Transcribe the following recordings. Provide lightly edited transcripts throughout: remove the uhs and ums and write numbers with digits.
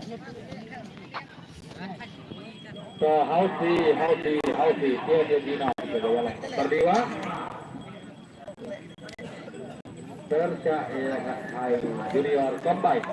So how the dia Dina berdua Persya Junior combine.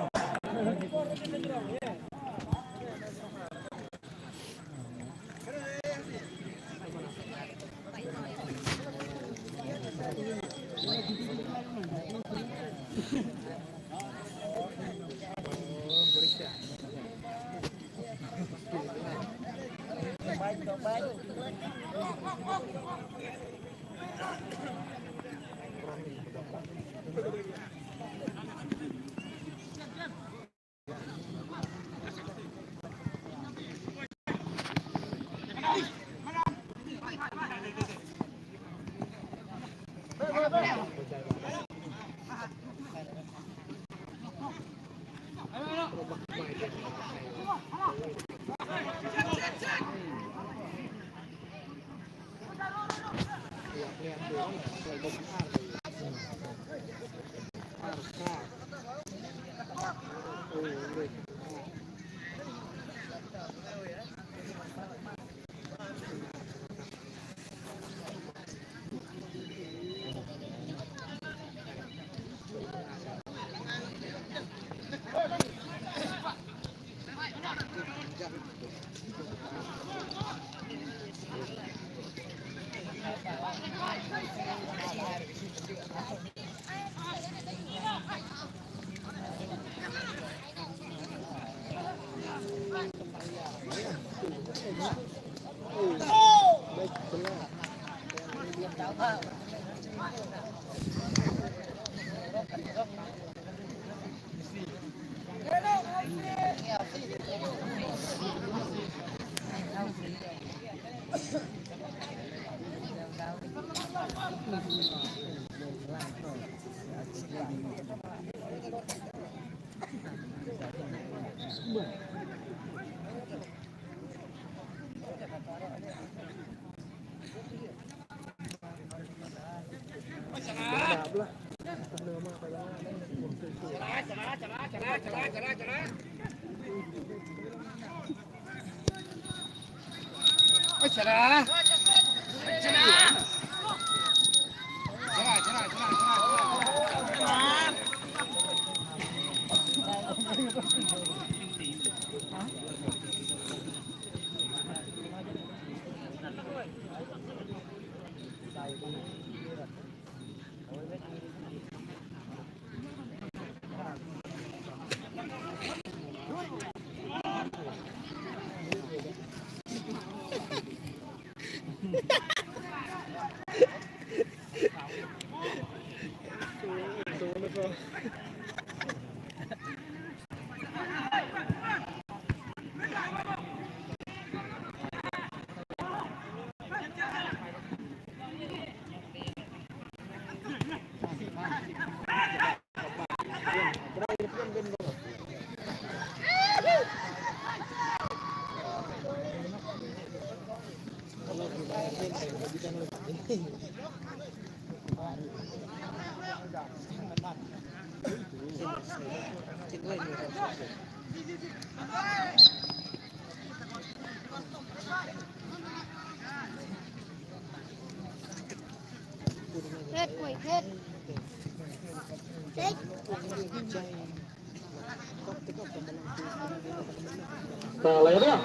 Lainnya,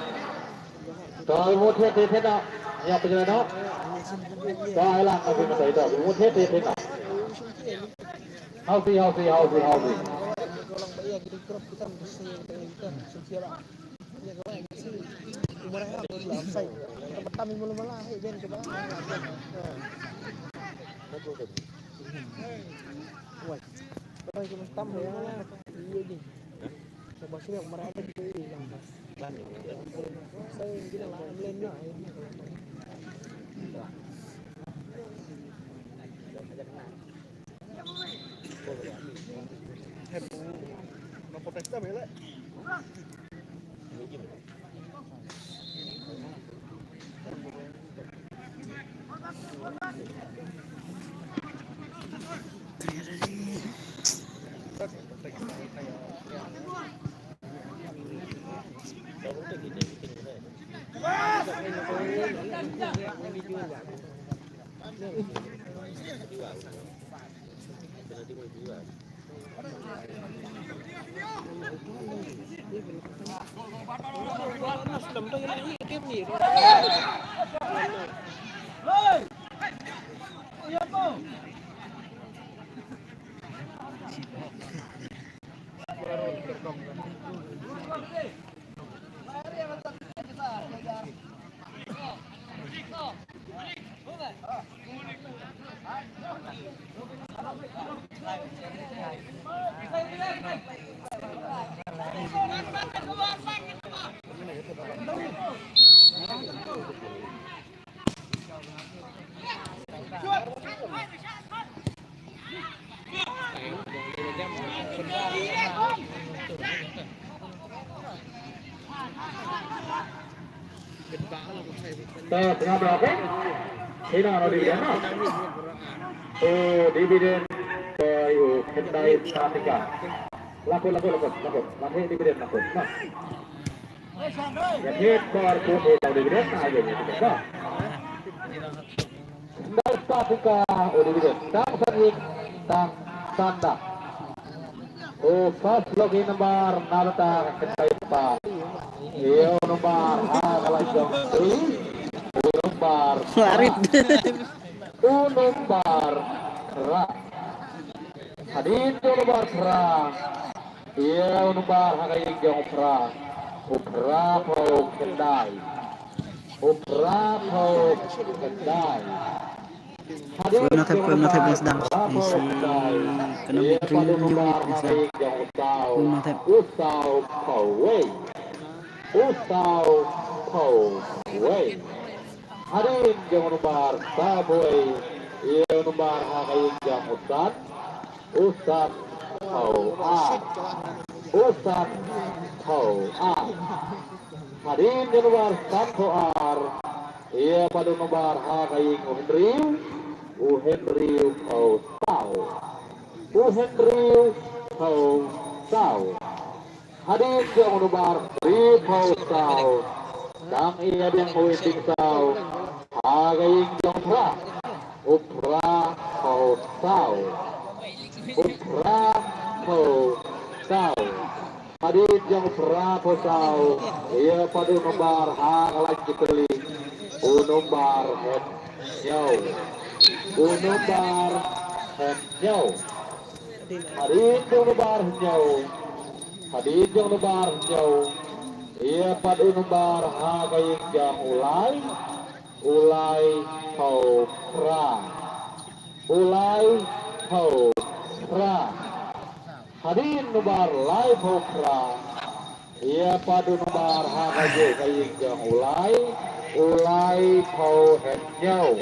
kalau mau thế nào, nhà bây giờ đó, ai làm cái gì đấy đó, muốn thế nào, hao gì. Tengah berapa? Hina no dividen no. Oh dividen kayu kedai Satika. Lakon. Lakon dividen lakon. Nah. Jadi keluar pun tahu dividen aja gitu. Nah. Kedai Satika oh dividen. Tang Sanik, tang Sanda. Oh first login nomor Nalata kedai Pak. Iyo nomor kalau jong nomor Larit. nomor ra hadin nomor ra iya nomor hakai jong ra upra po kendai Pernah tapi sedang isi kena bikin juga pernah tapi usau wei hadin jong nomor saboy iya nomor hakai jong usat hadin jong nomor sampoar iya pada nomor hakai Henry Sau hadin jong nomor Sau Dang iya yang puiting sau hagai jong upra sau hadin jong upra sau iya pada nomor lagi teling nomor nyau hadin jong nomor nyau iya pada nomor hagai jang ulai pra hadin nomor lai pra iya pada nomor hagai jang ulai henyau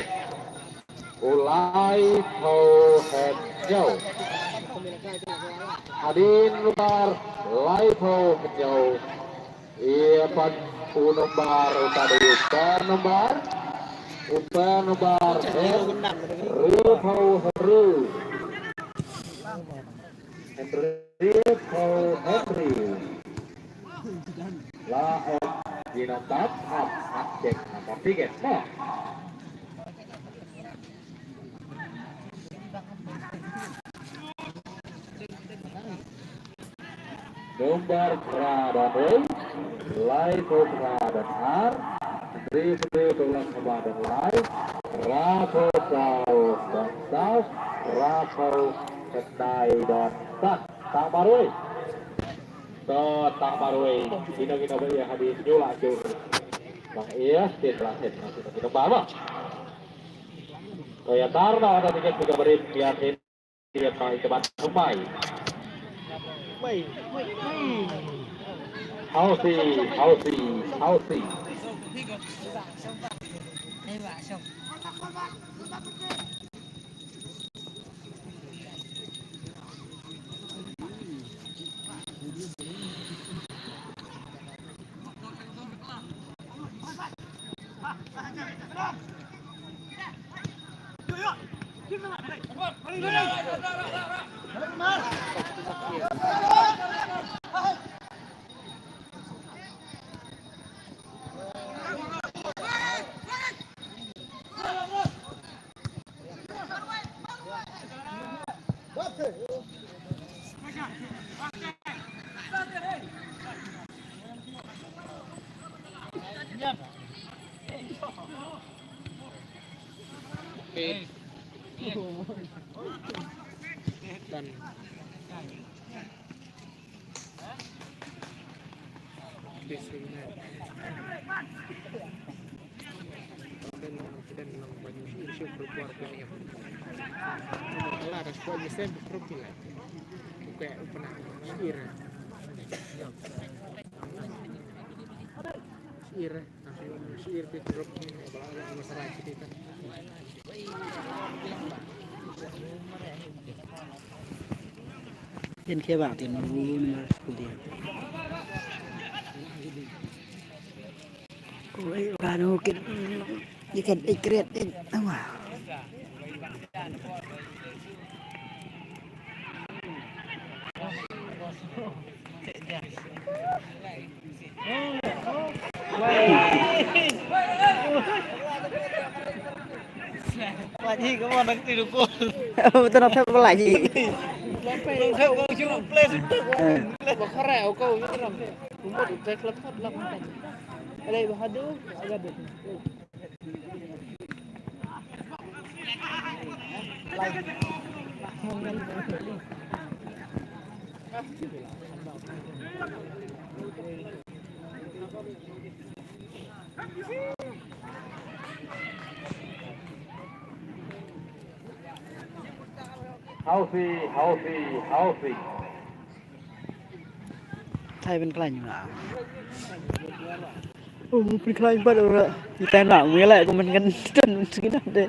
hadin nomor lai henyau iya pada nomor tadi nomor Henry la dinatap cek nomor 3 no nomor Pradan Lai Pradan R Henry tulang Pradan Lai Rapo Sau dan Sau Rapo Kedai dan Sat Tang Marui Tang Marui Gina beri hadis jula jur Bang iya setelah kita bawa Kaya tarna ada tiket juga beri biarin dia mau cepat rumai Hausi dan bismillah dan banyak syukur keluarga yang Allah ada sebuah jasa berprofilah kayak pernah syair syair di grup ini kalau masalah kita Trên kia bảo tiền nó vui mà của tiền. Ôi bà nó cái như cái ikret ấy đâu mà. là gì có mà đăng ký được cô Tôi nói phép có lại gì. đăng theo cô chú place mà khó rẻ cô như thế nào cũng một cái club thật lắm ở đây bà đứa ra được healthy. Thay bên cạnh nào. Bên cạnh bắt đầu rồi. Thì tay nào mới lại của mình gần chân cái nào đây.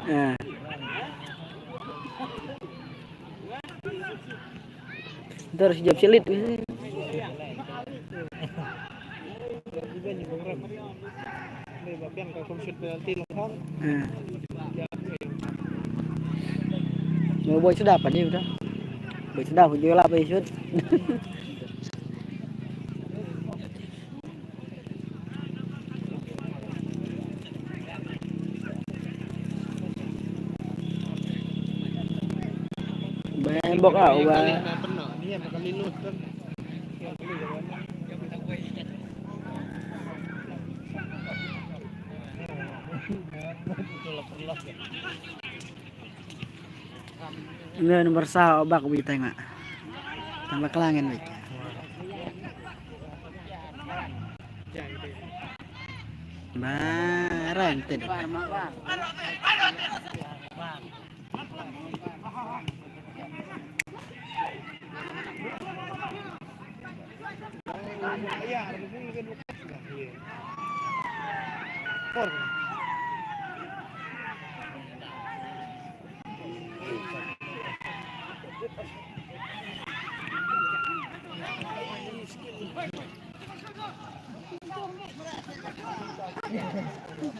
À. Terus jam silit. Người bôi sudah apa nih udah? Bôi sudah aku jual apa isut? Bok ah, Ini nomor sah obak bi tengok. Tambah kelangan bi. Barang tidak.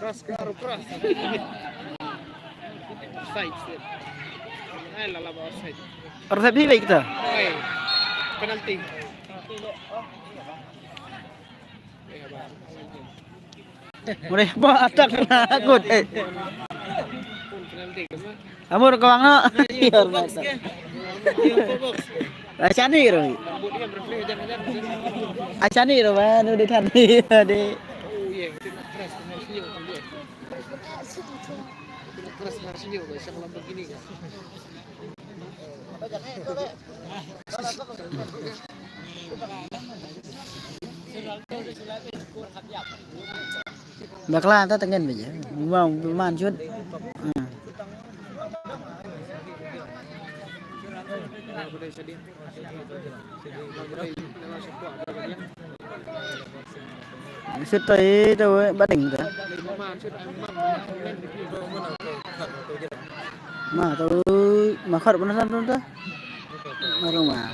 Cross. Side. Ay, lalabaw side. Resep baik kita. Okay. Penalty. Mulai apa atak takut. Penalty kan? Amur kawang no. Acani ro. Acani ro ba nu di than di. Oh iya, keras senyum kan dia. Keras senyum guys, yang Lamborghini kan. Bakalan ta tengen bây giờ. Mau man chút. Sứt tới đâu bắt đỉnh rồi. Mà tôi mà khát nó ra luôn đó. Mà đâu mà.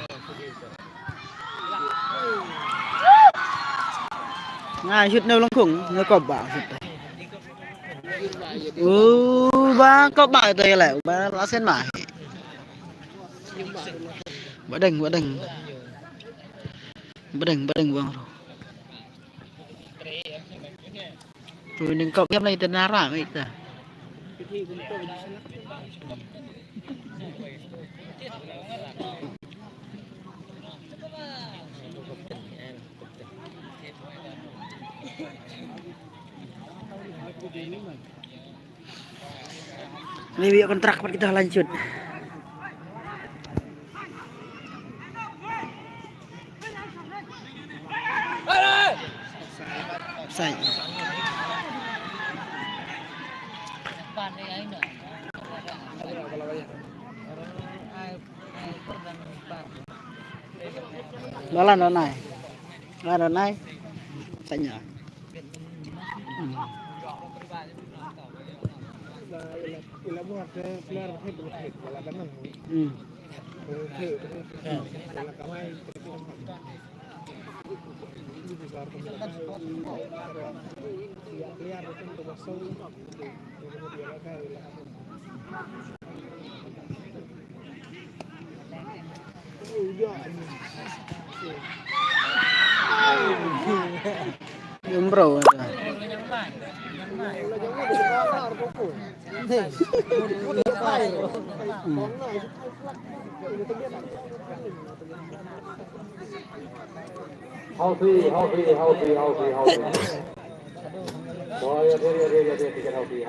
Ngay sứt đâu lông khủng nó cọp bảo sứt. Ba cọp bảo tôi lại ba lá sen mải. Bắt đỉnh vâng rồi. Rồi đừng cậu em này tên ra rả vậy ta. Review kontrak kita lanjut. Sai. Đó là này. Là này. Sai nhở. Bro. Healthy. Boy, dia tiket healthy.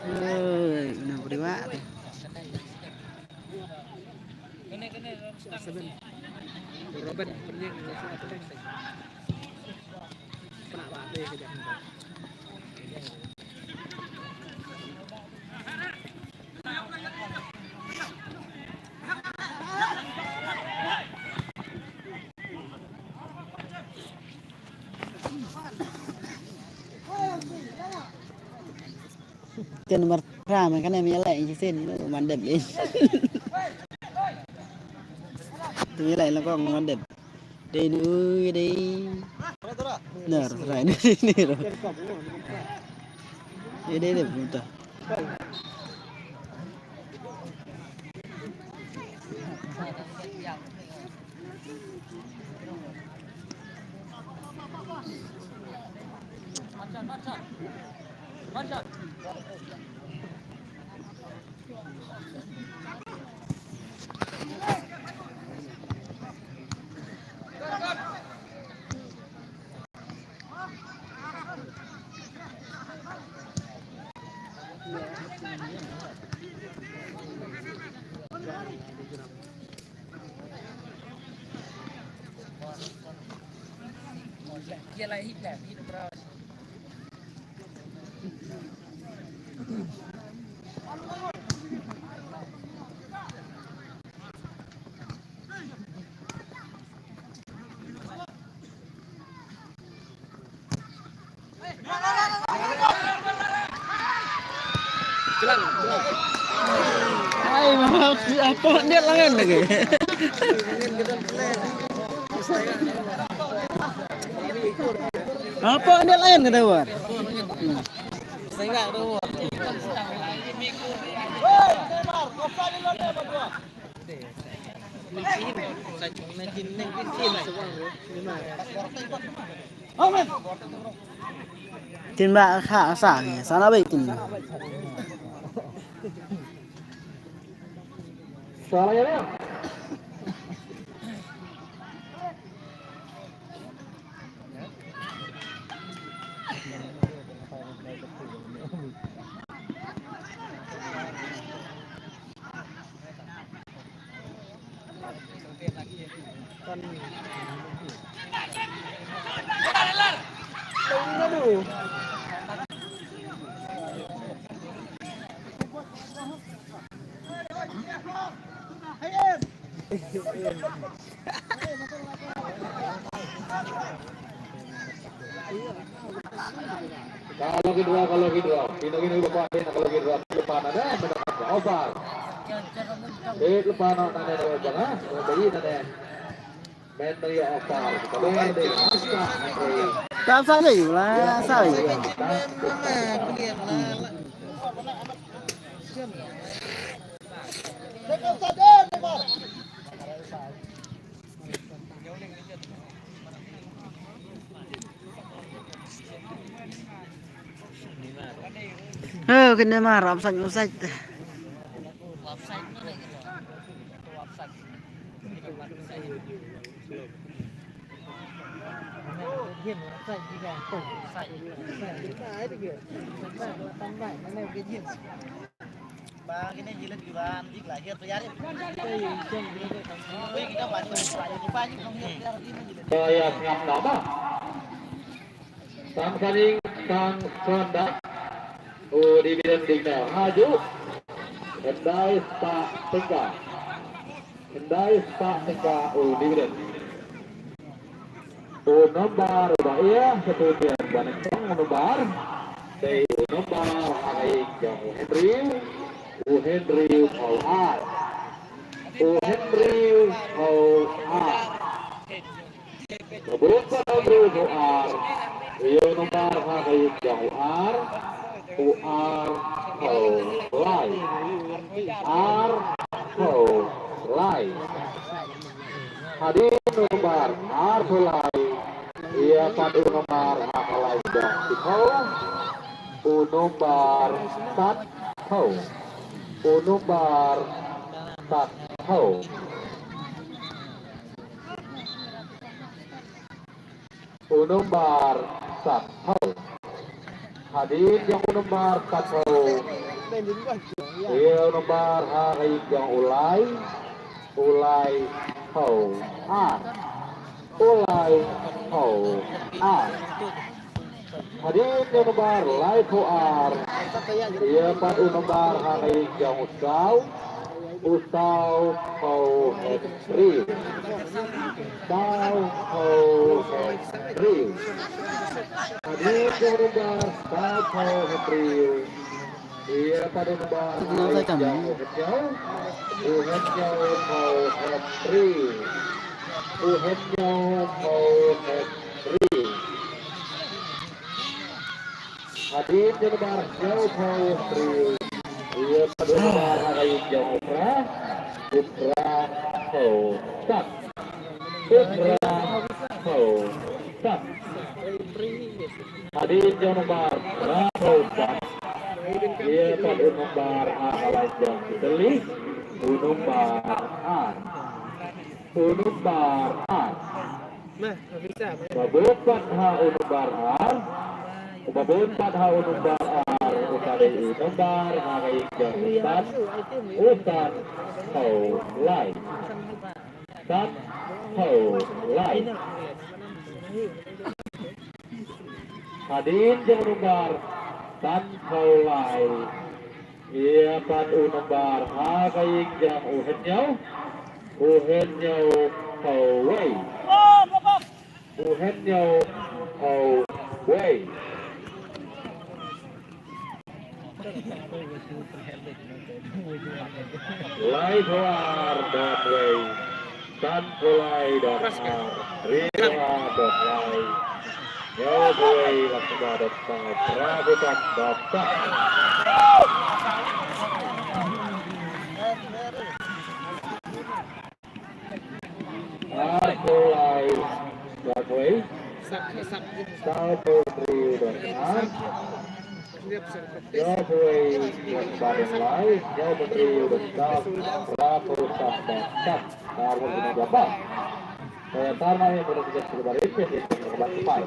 Benar beriwa tuh. Robert pergi ke kena balik ke Jakarta. Tiền mặt ra mà cái này mới lại xin màn đẹp đi. Tôi lại là con màn đẹp. Đây nữa đi. Nở rồi đi rồi. Đây đẹp không ta? Kia lại hít đẹp hít bro. Ay, apa dia langan lagi? Apa dia lain kata war? Saya enggak tahu. Tin bạ khả xả kìa, sao nó bị tin? Salah ya, Bang? Kalau kedua, kita lupa kalau kedua depan ada mendapat obat. Depan ada jangan, beri ada. Menteri obat, kalau ada masker. Sao sao vậy là sao vậy? Kena marah offside. Bang, ini jilid gimana? Jik lahir tuh ya. Kita bantu banyak Saya ngap nama. Sang saning sang sondak. Di bidang tinggal maju. Hendai tak tegak. Di bidang. Nomor bahaya kemudian banyak nomor. Dari nomor hari yang Henry Paul Beberapa nomor UR, nomor hari yang UR Lai. Hadir nomor Lai. Ia pada nomor Lai dan nomor satu. Nomor satu. Hadir yang nomor satu. Ia nomor hari yang ulai Hadir yang nomor lai R. Ia pada nomor hari yang usau Henry. Hadir yang nomor Henry. Ia pada nomor Henry. Hadir di nomor Henry. Ia pada nomor hari Putra Hadir di nomor Ia pada nomor hari yang ditelih nomor Babupat nomor Utari nomor hari yang Ustad Lai. Hadir yang nomor Lai. Ia pada nomor hari yang uhennya Lai keluar dan Wei dan mulai dan Ria dan Lai Wei langsung ada perabutan bapak mulai dan Wei satu dan Jauh yang paling lain, jauh menteri udah ratusan bangsat, baru punya bapak. Saya karena yang baru tidak sekedar itu, kembali cepat.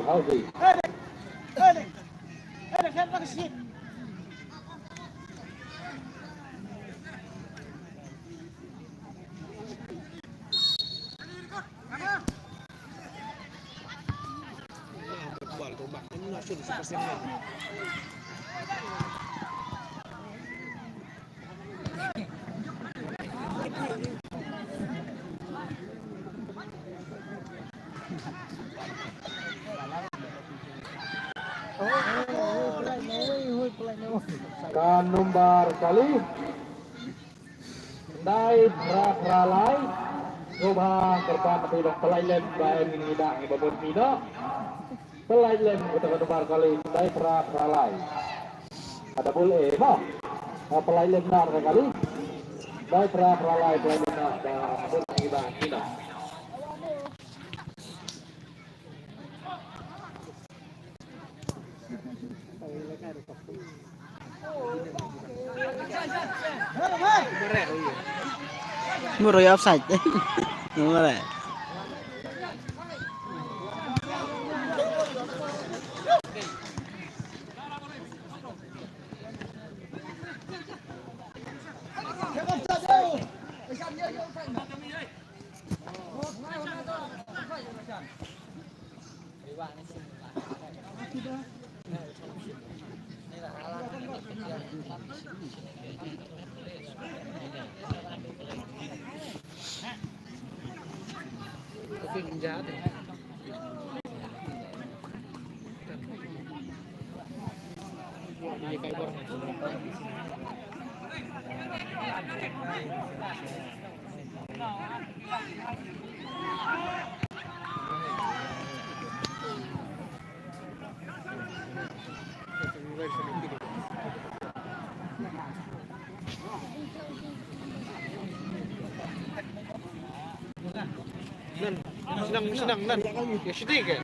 Howdy. Kan nomor kali Dai Pralai Coba kerpan pilih pelailen baik ini dah babon pino pelailen kita nomor kali Dai Pralai ada boleh mah pelailen nar kali Dai Pralai pelailen nar babon ini dah pino Muro ya offside. Ngomong Tapi penjahat ya. Ini kayak borong. Senang nan. Ya sedikit.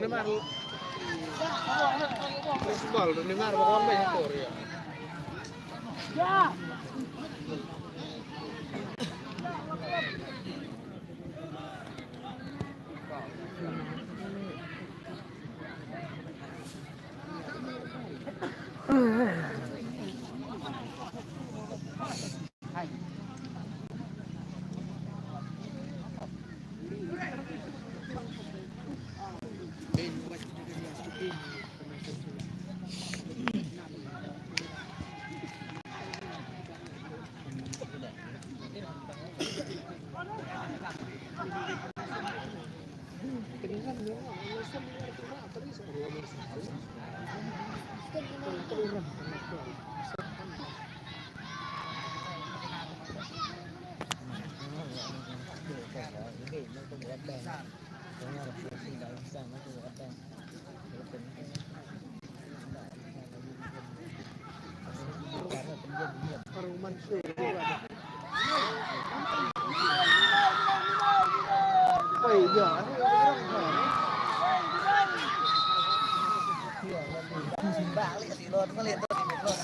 Neymar. Baseball, Neymar bakal banyak skor ya. Balik si Lon ngelihat tuh si Lon.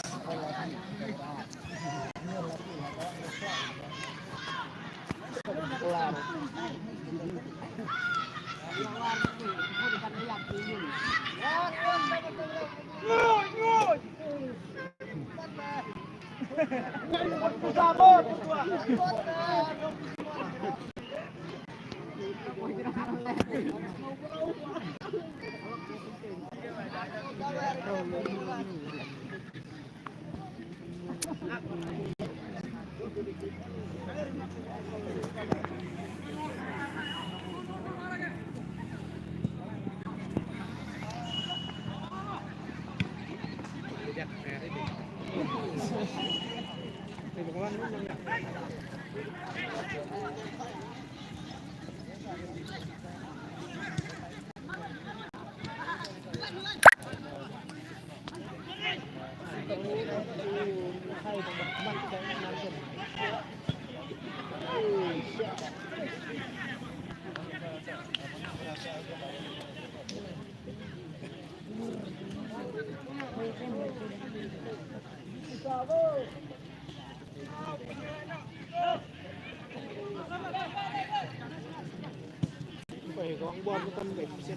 Phải có bom cái con bệnh xếp.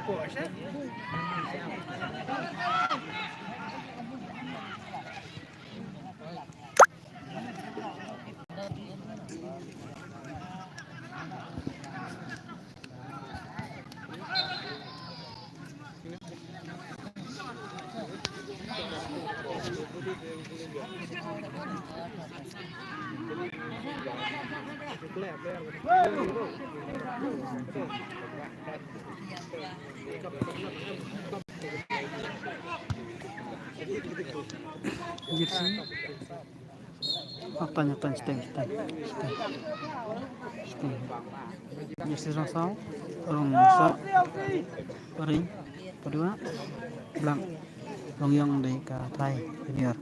Của sách. Jersey. Apa nyata steng. Jersey rosal, rongsa, oring, kedua, blank, longyong dari ke Thai junior.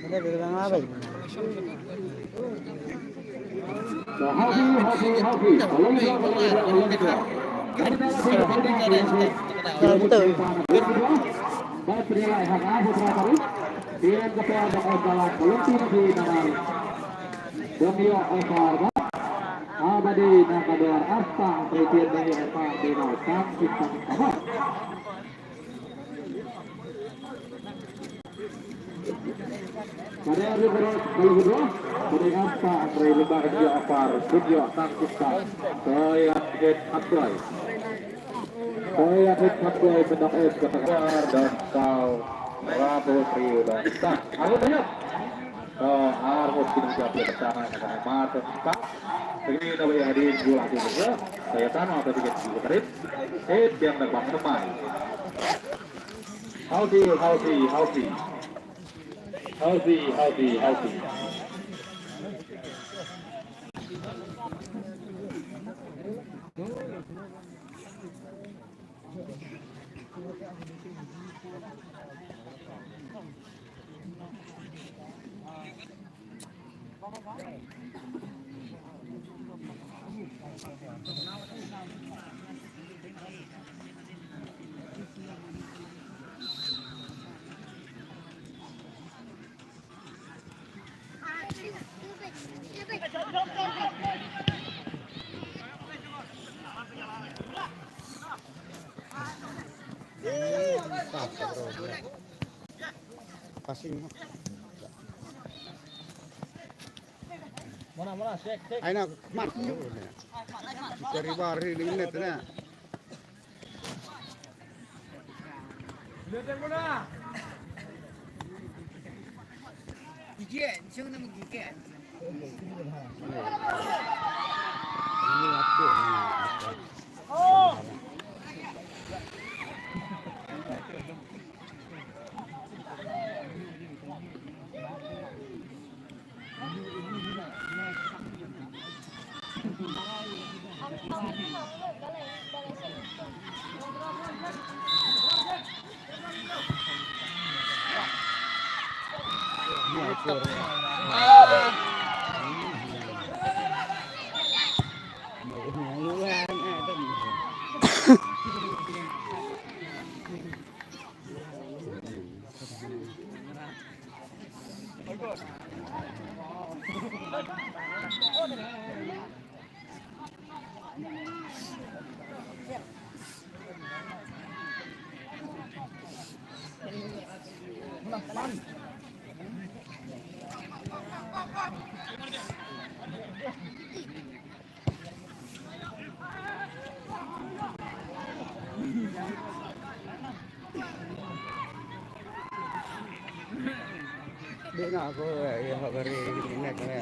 Ada bilang apa ini? Abadi nakador asta presiden dari Eva dinaikkan kita sama. Pada hari kedua, pada apa Andre Lembaga dia apar, video tangkista, saya hit hotboy pendak es ketegar dan kau Prabowo Trio dan tak, aku tanya. Harus kita bersama dengan mata tak. Begini kita boleh hadir jual juga. Saya tanah atau tiket tarik. Yang dapat teman. Healthy. Passing. Mana cek. Aina mat. Cari bari di minit na. Lihat mana? Gigian, siapa nama gigian? Dia nak apa ya bari di minit na.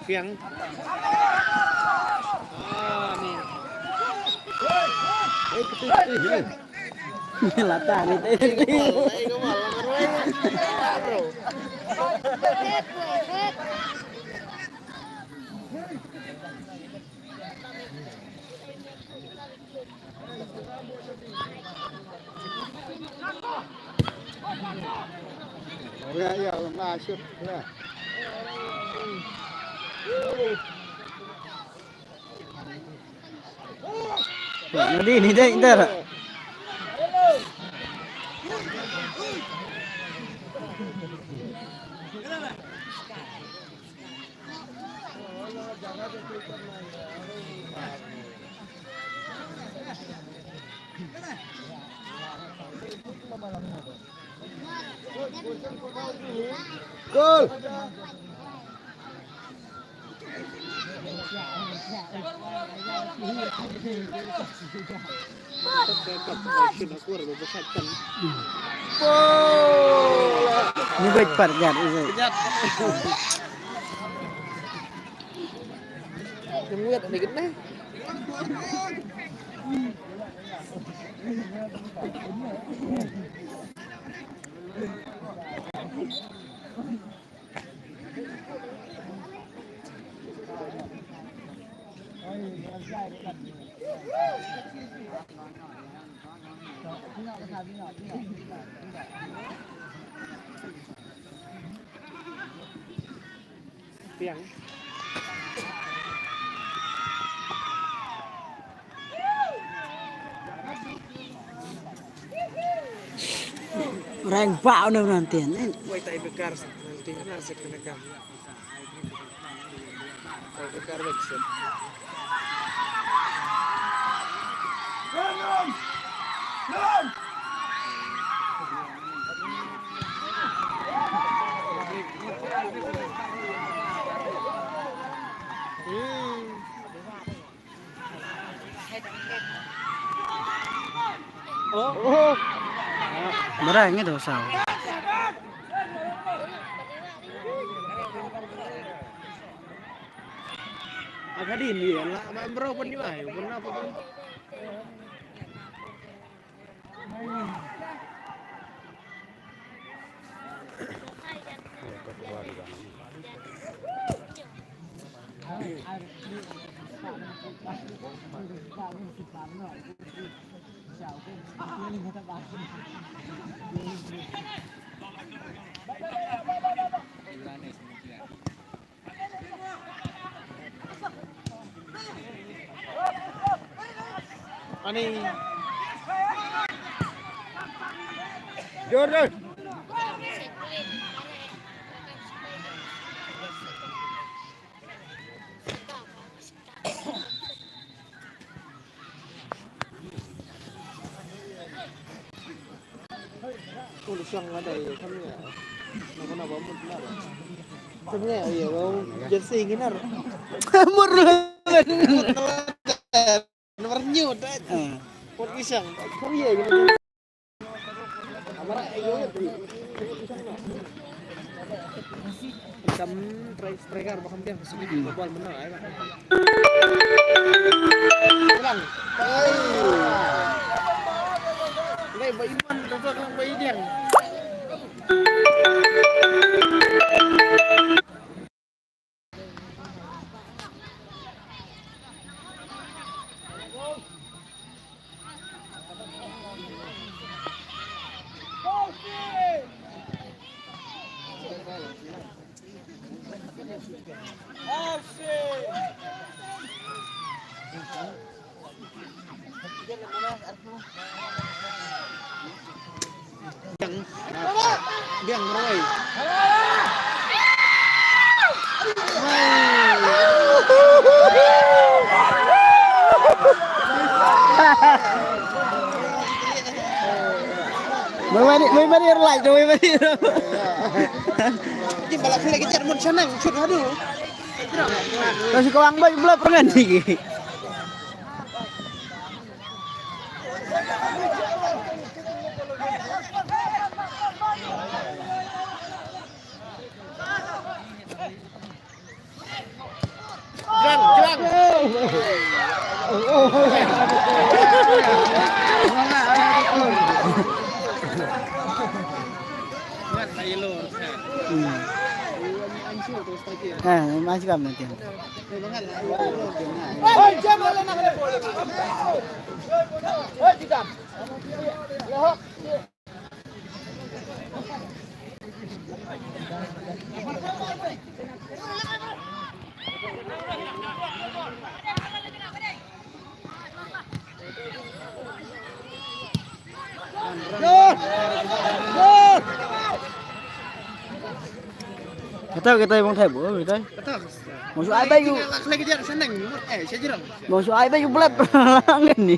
เพียงนี่ Lata ni teh. Ikaw malah bro. Ya, masuk lah. Jadi ni dah intar. Gol. Ni baik parjat itu. Kemudian ada gede. Piang. Orang bau dah nanti. Wait, tayo bekar nanti na sa kanakam. Tayo bekar website. Oh. Berang itu sah. Agak dini ya lah, berapa nih lah? Berapa pun? Ani. Jordan. Tulisang ada ya, kami ya. Nama-nama benar. Sebenarnya ya, lo jersey ginar. Nomor nyut. Pot pisang. Kau iya gitu. Amara ayo ya. Kam striker bakal dia kesini bal benar ya. Pulang. Ngai bayi man, dapat lang bayi dia. Biang Roy. Mới bắt đi lại rồi mới đi. Jadi balak lagi kejar mun senang shoot aduh. Kasih kau ang belum pernah nih. Jelang. Masih kamu nanti. Oi, jam boleh nak boleh. Oi, jam. Lohok. Kita bang thầy bữa rồi đấy. Mau số ai bayอยู่ Lagi kejar senang. Saya jerang. mau số ai bayอยู่belum ngen nih.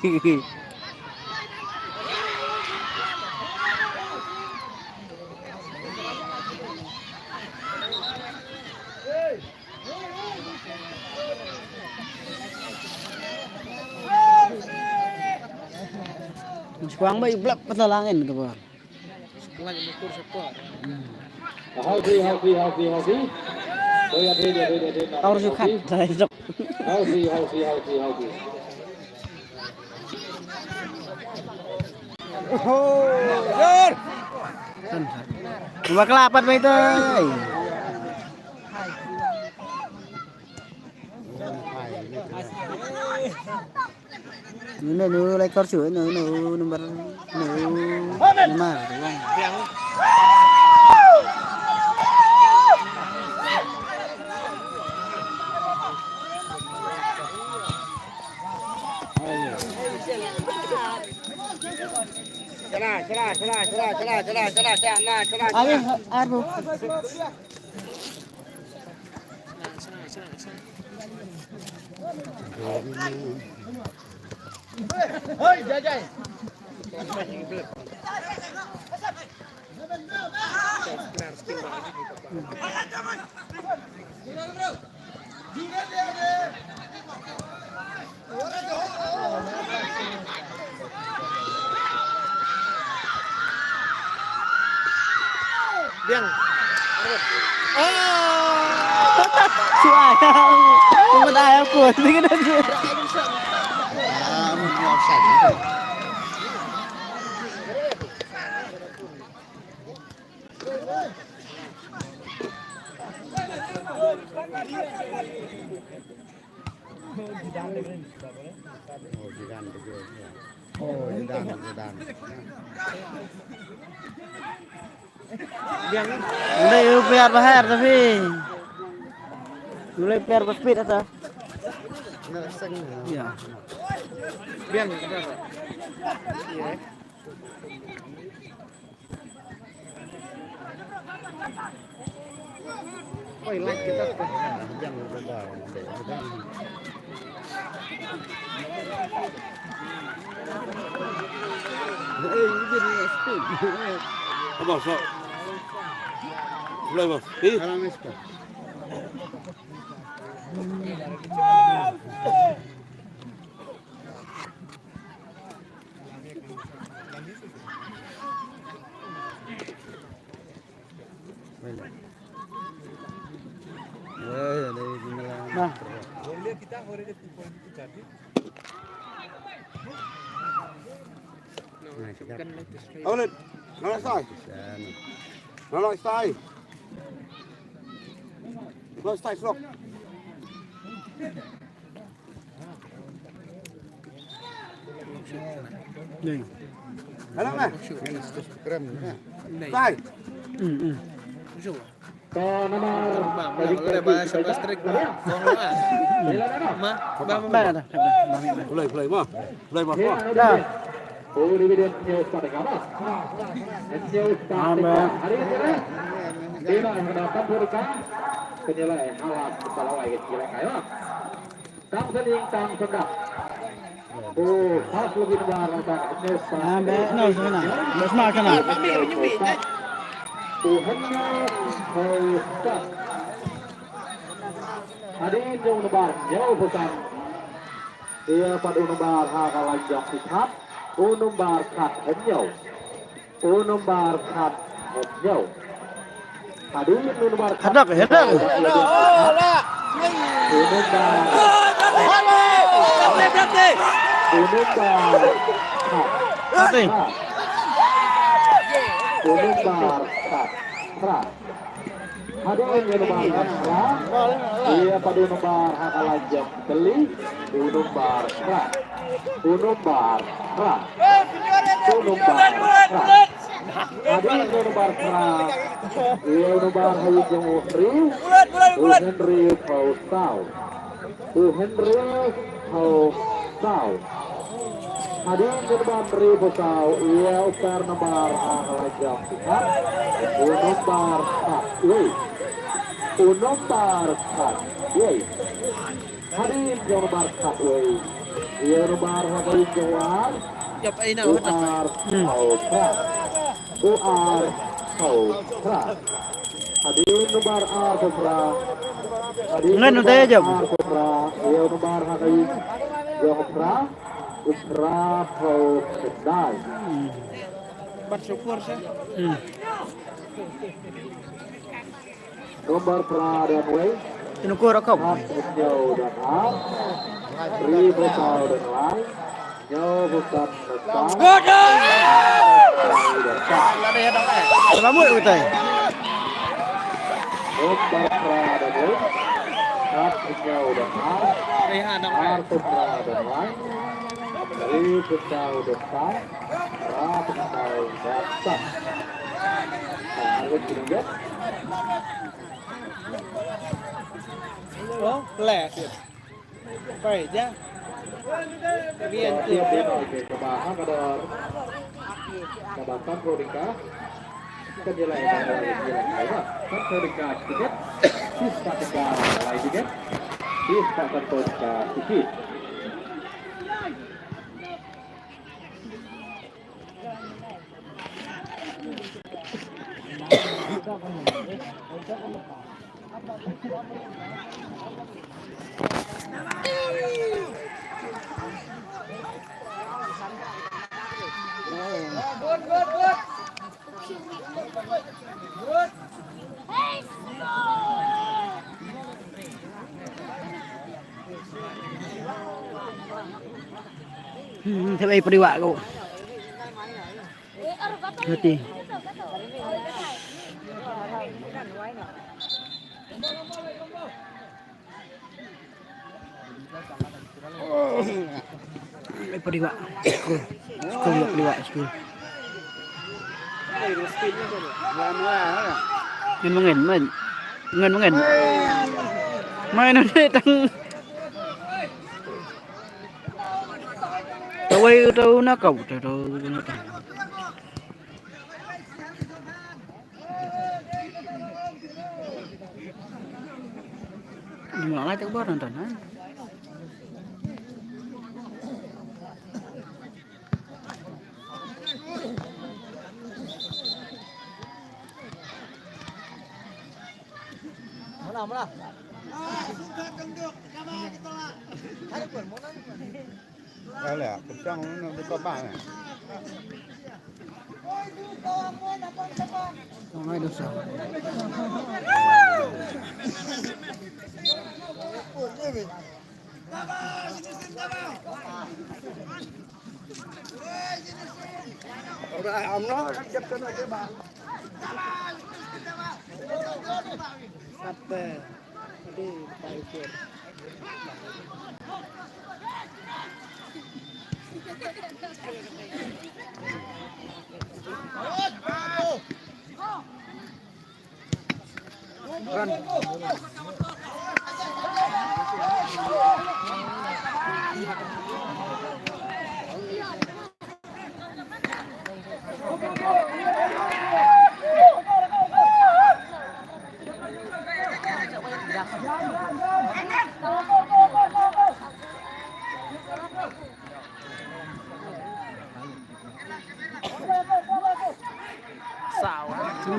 Quang bay belum betul langin ke bawah. Lagi mengukur support. Hausi. Dia. Harus sukat dari dok. Hausi. Cuma kelapat bay itu. Nó lấy con sữa nó number nó mà đúng không? Celah. Aduh. Hoi, jajai. Biang. Suai. Không có ai áo cuốn thì cái đó chứ. Mulai UPR bahar tapi mulai UPR speed atau? Iya. Biang kenapa? Iya. Oh, like kita jangan berubah. Jadi speed. Apa so? Mulai bos. Salam iska. Nah, Awalin. Nolak sai. Nolak sai. Nolak sai sok. đây. Alam na. Sai. Jauh. Ke nomor Udah bahas sama strik gua. Ba dah. Play, play mah. Play mah. Dah. Dividend news pada kamu. News pada hari ini. Dina yang mendapat berkah penilai alat kepala wajib kira kayu. Tang sening tang sedap. Pas lebih lebar untuk news. Ambil no sana. Bos mak sana. Tuhannya Hostas. Hadin jauh lebar jauh pesan. Ia pada nomor haka lanjak sihat. Nomor kat hanyau. Nomor kat hanyau. Hadin nomor kat. Hadak ya, hadak. Hati. Nomor kat. Hadin nomor kat. Ia pada nomor haka lanjak beli. Nomor kat. Nomor kat. Ada nomor keras, ia nomor Hayu Jomri, Henry Faustau, Henry Faustau. Ada nomor Henry Faustau, ia ukar nomor Alajam Pikat, nomor 4, nomor 4, Ada nomor 4, ia nomor Hayu Jawar. Jap aina UR Faustau. UR Faustau. Hadirin nomor R Faustau. Ngan nu teh aja. Faustau. Ia nomor hari Jofra. Ukra Faustau. bersyukur sih. Nomor pra dan Wei. Tinukur akam. Jauh dan A. Ribu Faustau dan lain. Jauh bukan Faustau. Selamat kita. Nomor pra dan Wei. Jauh dan A. Artu pra dan lain. Ribu Faustau dan lain. Rabu Faustau dan lain. Harus diingat. Oh, lẹ thiệt. Phải chứ. Biên Dia tiệm. kebahan pada Kabatan Prodika penilaian dari Kira kan Prodika tiket sisa tiga lain tiket sisa Prodika tiket Thế bây giờ đi vạ cậu. Hati. Lepas di bawah, sekolah di bawah sekolah. Ngân mengin. Main nanti tang. Tahu nak kau tahu nak. Gimana tak buat nonton? Mana? Đây là trong nó có bạn này. Không ai được sao. Rồi ông nó chấp cho nó cái bạn. Sampai. Jadi, baik.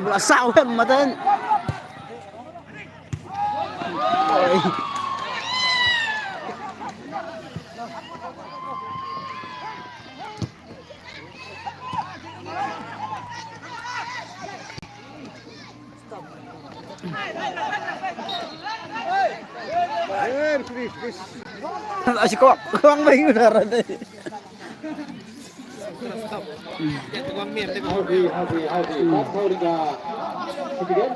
Bola sao mà tên. Ôi. Lại chỉ có con mình rồi đây. Hadi. Paulika. Sedikit.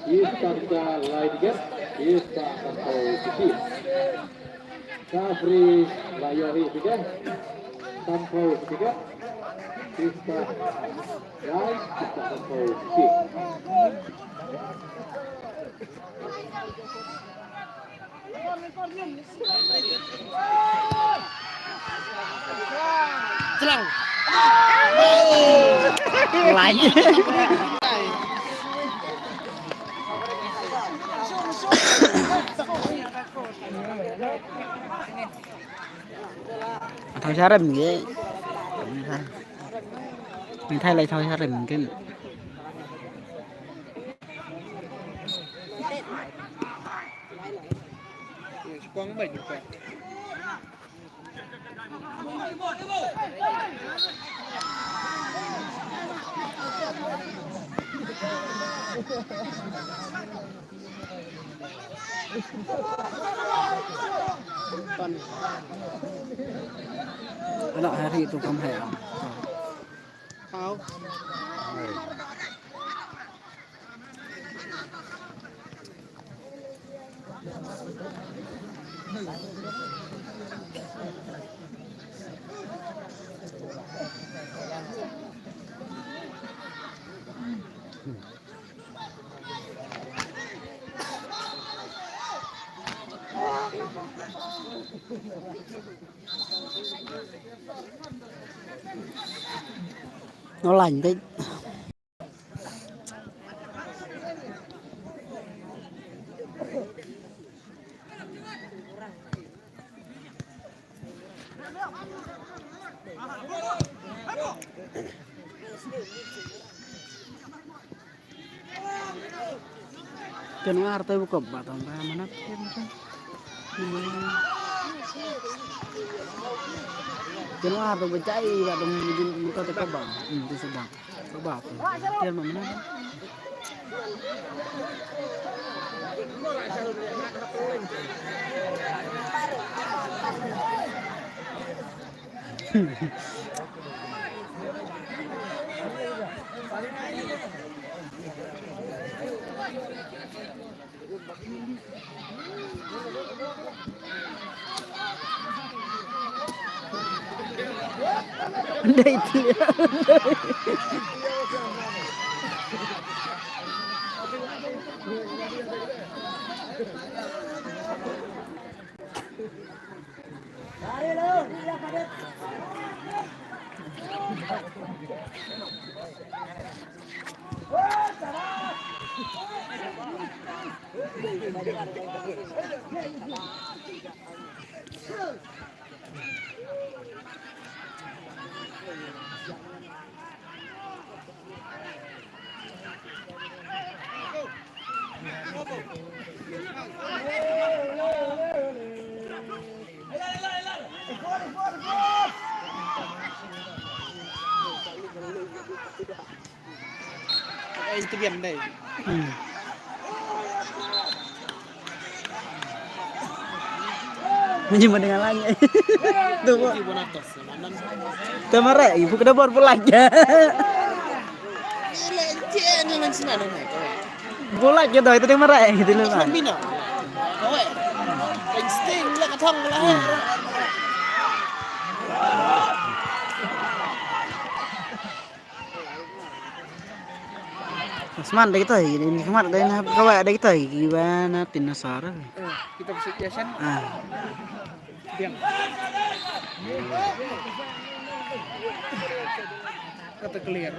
Istanka Laidiget. Istanka Pauliki. Kafri Layori sedikit. Tanpa sedikit. Istanka Lai. Istanka Pauliki. Celang. Lagi. Thôi xa rừng vậy. Mình thay lại thôi xa rừng cái. Quăng 7 Cái nọ thì tụi không hẻo. Không. Nó lành thế. Kan ngarep buka batang mana kan ngarep becai batang buka teka bang itu sedang coba kan mana đây thì Itu game đây. Menyimpan dengan lagi. Tuh. Kemarin ibu kena bawa pulang ya. Bola gitu itu dia marah gitu loh kan. Insting lah katong lah. Seman ada kita ini kemar ada nah kawa ada kita gimana tim Nasara. Kita bisa kiasan Ah. biang. Kata clear.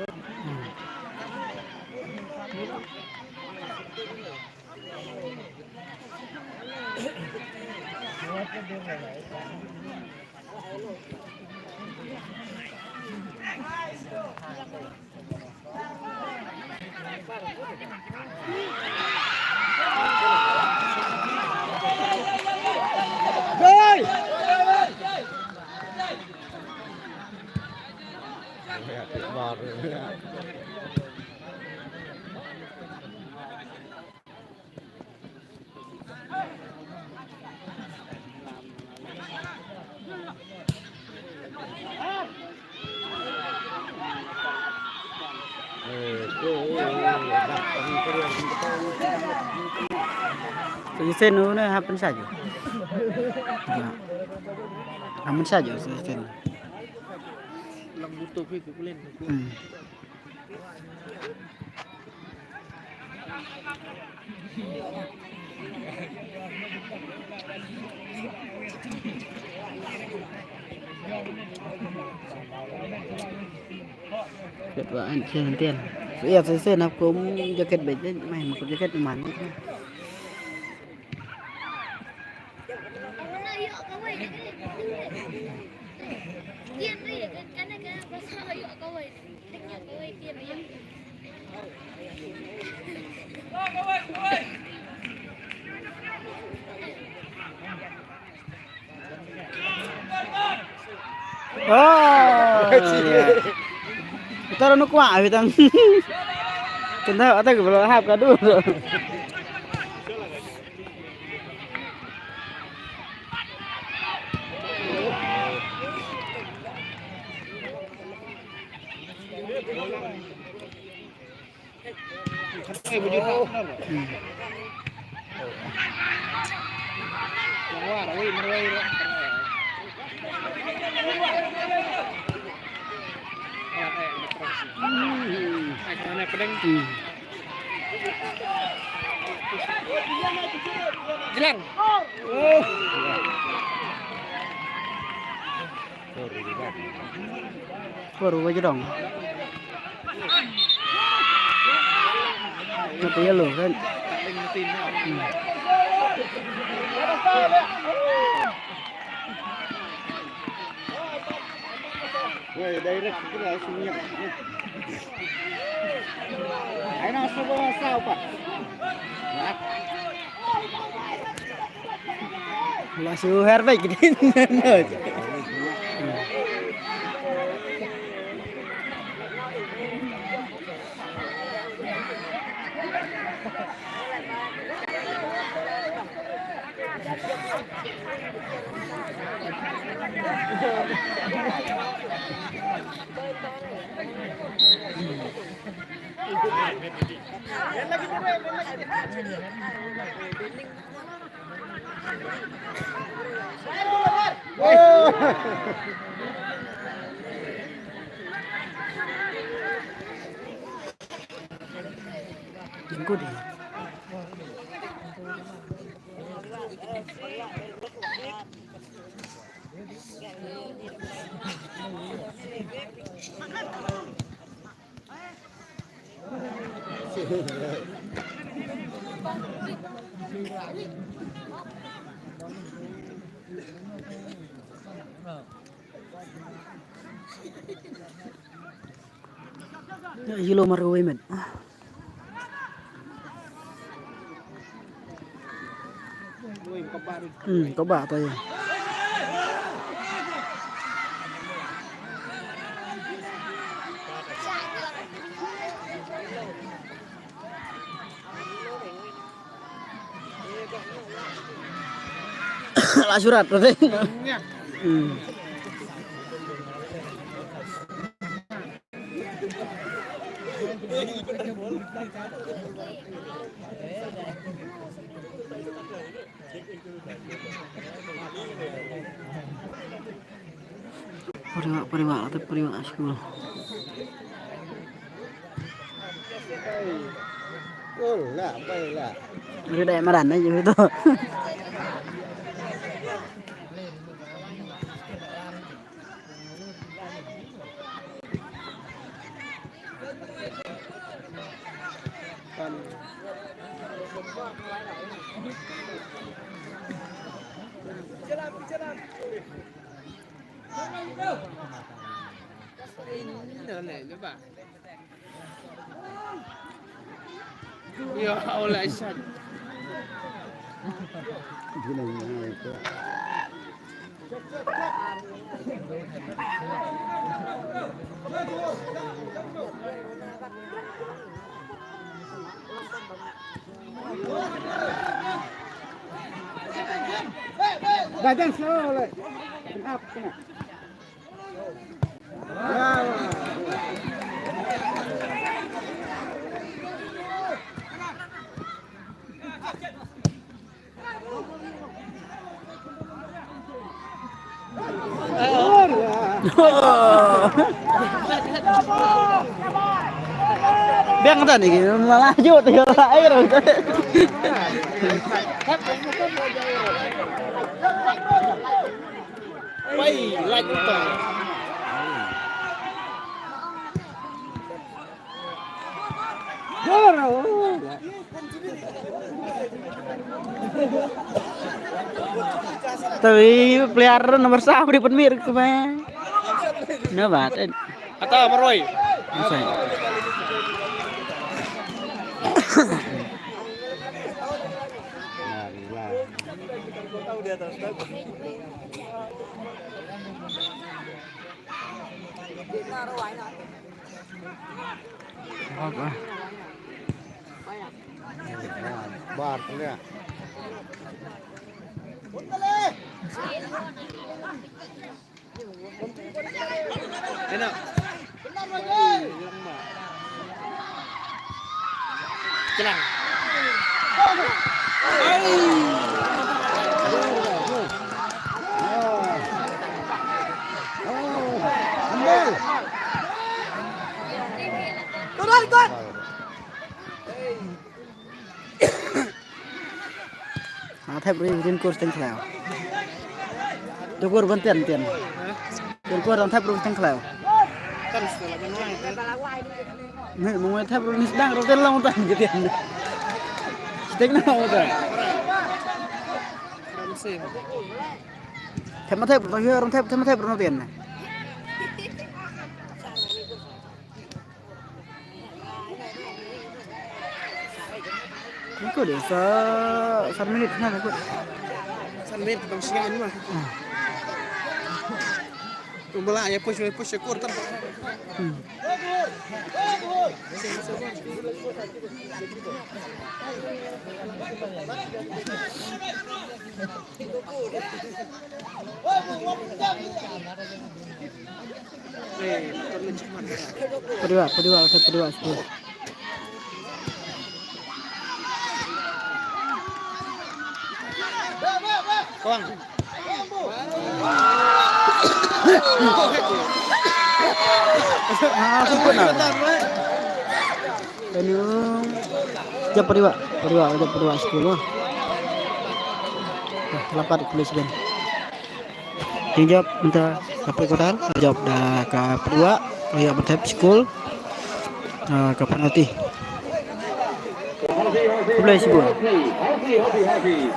Sen nó happen saja. Ya. Happen saja sen. Lang butuh itu kulen. Kết quả anh chơi tiền. Iya sen aku jaket beda main aku jaket mana. Tiêm đi để cái này cái nó sợ hiệu câu ấy thích nhiều câu ấy tiêm đi Oh. Kita orang nak kuat kita. Kita ada ke belum hab kadu. Bujur benar. Wah, merawai. Karena pedang jelang. Baru aja dong. Nanti ya lo kan. Woi, direct kita langsung nyep. Ayo langsung bawa sao, Pak. Langsung herbaik gini. Jenggot ya. Ya, hilo marway man. Có bà thôi. Lah surat berarti. Pariwak sekolah. Lah, baiklah. Người đại mà đàn đấy chứ to. Nở lệ chứ bà. Yo, oleh shot. Cái này này cơ. Badan slow lại. Up kena. Biang tadi malah lanjut lại rồi. Quay lạnh tỏ. Tapi pelihara nomor satu di penmir ke mana? Nah, bat. Atau meroy. Bisa. Apa? Bar ni. Enak. Celang. Thép rồi trên cột tăng khảo. Tôi cột vẫn tiền. Trên cột đang thép rồi tăng khảo. Kan setelah menuai. Nih, mau thép rồi đang rồi tiền long tăng cái tiền. Tính nào rồi. Ramsey. Thép mà thép rồi thôi, thép mà thép rồi nó tiền này. Ini kok desa 1 menit nah kok. Sambil bang siang mah. Tumbelah ya push kur kan. Kedua. Bang. Semput nah. Dan jam kedua sekolah. Lapat tulis ben. Jawab minta apa kodal? Jawab dah ke kedua, ya bertep school. Ke penalti. Boleh sebuah. Happy.